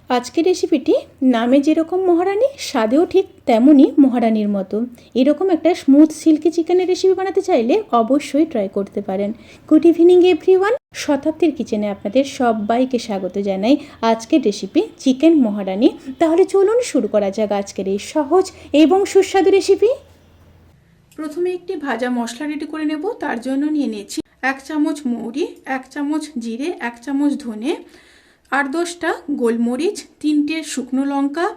আজকের রেসিপিটি নামে যেরকম মহারানী, স্বাদেও ঠিক তেমনই মহারানীর মতো। এরকম একটা স্মুথ সিল্কি চিকেনের রেসিপি বানাতে চাইলে অবশ্যই ট্রাই করতে পারেন। গুড ইভিনিং এভরিওয়ান, শতাব্দীর কিচেনে আপনাদের সবাইকে স্বাগত জানাই। আজকের রেসিপি চিকেন মহারানী। তাহলে চলুন শুরু করা যাক আজকের এই সহজ এবং সুস্বাদু রেসিপি। প্রথমে একটি ভাজা মশলা রেডি করে নেব। তার জন্য নিয়ে নিয়েছি 1 চামচ মৌরি, 1 চামচ জিরে, 1 চামচ ধনে, 8-10টা গোলমরিচ, 3টে শুকনো লঙ্কা,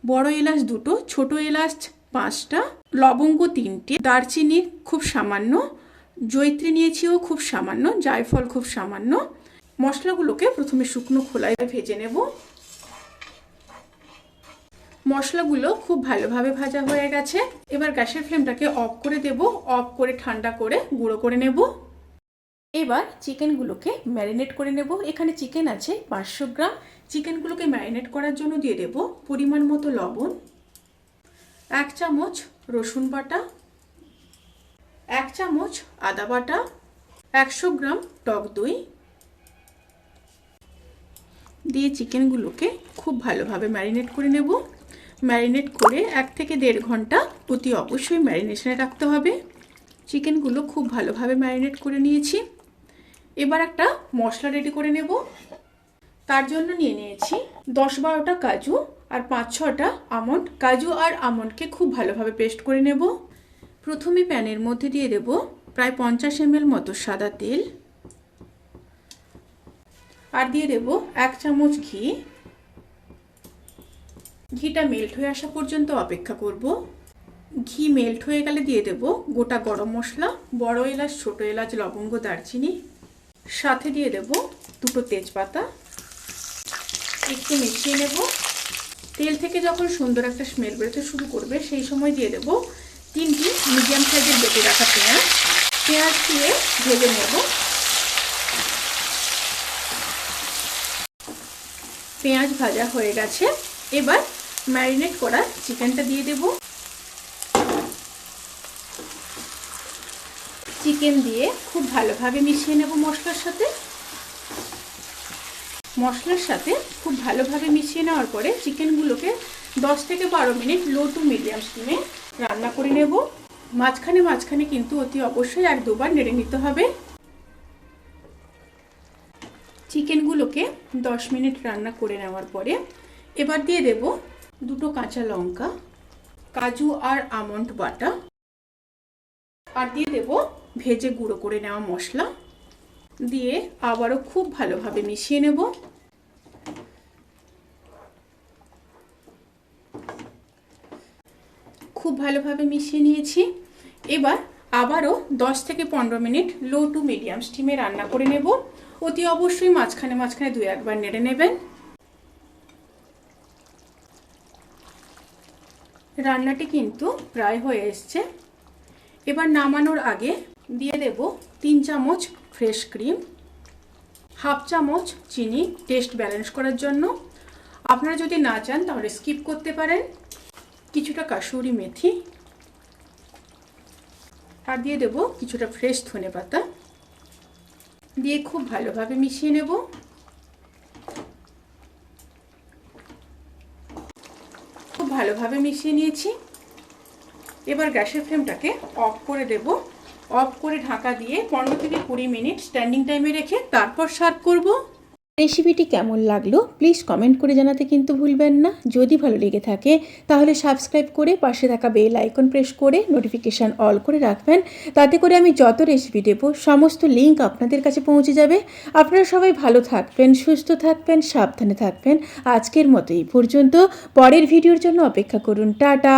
বড় এলাচ 2টো, ছোট এলাচ 5টা, লবঙ্গ 3টে, দারচিনি খুব সামান্য, জয়িত্রী নিয়েছিও খুব সামান্য, জায়ফল খুব সামান্য। মশলাগুলোকে প্রথমে শুকনো খোলায় ভেজে নেব। মশলাগুলো খুব ভালোভাবে ভাজা হয়ে গেছে। এবার গ্যাসের ফ্লেমটাকে অফ করে দেব। অফ করে ঠান্ডা করে গুঁড়ো করে নেব। এবার চিকেনগুলোকে ম্যারিনেট করে নেব। এখানে চিকেন আছে 500 গ্রাম। চিকেনগুলোকে ম্যারিনেট করার জন্য দিয়ে দেব পরিমাণ মতো লবণ, 1 চামচ রসুন বাটা, 1 চামচ আদা বাটা, 100 গ্রাম টক দই দিয়ে চিকেনগুলোকে খুব ভালোভাবে ম্যারিনেট করে নেব। ম্যারিনেট করে 1 থেকে 1.5 ঘন্টা অতি অবশ্যই ম্যারিনেশনে রাখতে হবে। চিকেনগুলো খুব ভালোভাবে ম্যারিনেট করে নিয়েছি। এবার একটা মশলা রেডি করে নেব। তার জন্য নিয়ে নিয়েছি 10-12টা কাজু আর 5-6টা আমন্ড। কাজু আর আমন্ডকে খুব ভালোভাবে পেস্ট করে নেব। প্রথমে প্যানের মধ্যে দিয়ে দেব প্রায় 50 ml মতো সাদা তেল, আর দিয়ে দেব 1 চামচ ঘি। ঘিটা মেল্ট হয়ে আসা পর্যন্ত অপেক্ষা করব। ঘি মেল্ট হয়ে গেলে দিয়ে দেব গোটা গরম মশলা, বড় এলাচ, ছোট এলাচ, লবঙ্গ, দারচিনি, সাথে দিয়ে দেব 2টো তেজপাতা। একটু মিশিয়ে নেব। তেল থেকে যখন সুন্দর একটা স্মেল বেরোতে শুরু করবে সেই সময় দিয়ে দেব 3টি মিডিয়াম সাইজের বেটে রাখা পেঁয়াজ। পেঁয়াজ দিয়ে ভেজে নেব। পেঁয়াজ ভাজা হয়ে গেছে। এবার ম্যারিনেট করা চিকেনটা দিয়ে দেব। চিকেন দিয়ে খুব ভালোভাবে মিশিয়ে নেব মশলার সাথে। মশলার সাথে খুব ভালোভাবে মিশিয়ে নেওয়ার পরে চিকেনগুলোকে 10 থেকে 12 মিনিট লো টু মিডিয়াম স্টিমে রান্না করে নেব। মাঝখানে মাঝখানে কিন্তু অতি অবশ্যই 1-2 বার নেড়ে নিতে হবে। চিকেনগুলোকে 10 মিনিট রান্না করে নেওয়ার পরে এবার দিয়ে দেব 2টো কাঁচা লঙ্কা, কাজু আর আমন্ড বাটা, আর দিয়ে দেব ভেজে গুঁড়ো করে নেওয়া মশলা। দিয়ে আবারও খুব ভালোভাবে মিশিয়ে নেব। খুব ভালোভাবে মিশিয়ে নিয়েছি। এবার আবারও 10 থেকে 15 মিনিট লো টু মিডিয়াম স্টিমে রান্না করে নেব। অতি অবশ্যই মাঝখানে মাঝখানে 2-1 বার নেড়ে নেবেন। রান্নাটি কিন্তু প্রায় হয়ে এসছে। এবার নামানোর আগে দিয়ে দেব 3 চামচ ফ্রেশ ক্রিম, 1/2 চামচ চিনি টেস্ট ব্যালেন্স করার জন্য। আপনারা যদি না চান তাহলে স্কিপ করতে পারেন। কিছুটা কাসুরি মেথি, আর দিয়ে দেব কিছুটা ফ্রেশ ধনেপাতা। দিয়ে খুব ভালোভাবে মিশিয়ে নেব। খুব ভালোভাবে মিশিয়ে নিয়েছি। এবার গ্যাসের ফ্লেমটাকে অফ করে দেব। অফ করে ঢাকা দিয়ে 15 থেকে 20 মিনিট স্ট্যান্ডিং টাইমে রেখে তারপর সার্ভ করব। রেসিপিটি কেমন লাগলো প্লিজ কমেন্ট করে জানাতে কিন্তু ভুলবেন না। যদি ভালো লেগে থাকে তাহলে সাবস্ক্রাইব করে পাশে থাকা বেল আইকন প্রেস করে নোটিফিকেশান অল করে রাখবেন। তাতে করে আমি যত রেসিপি দেব সমস্ত লিঙ্ক আপনাদের কাছে পৌঁছে যাবে। আপনারা সবাই ভালো থাকবেন, সুস্থ থাকবেন, সাবধানে থাকবেন। আজকের মতো এই পর্যন্ত। পরের ভিডিওর জন্য অপেক্ষা করুন। টাটা।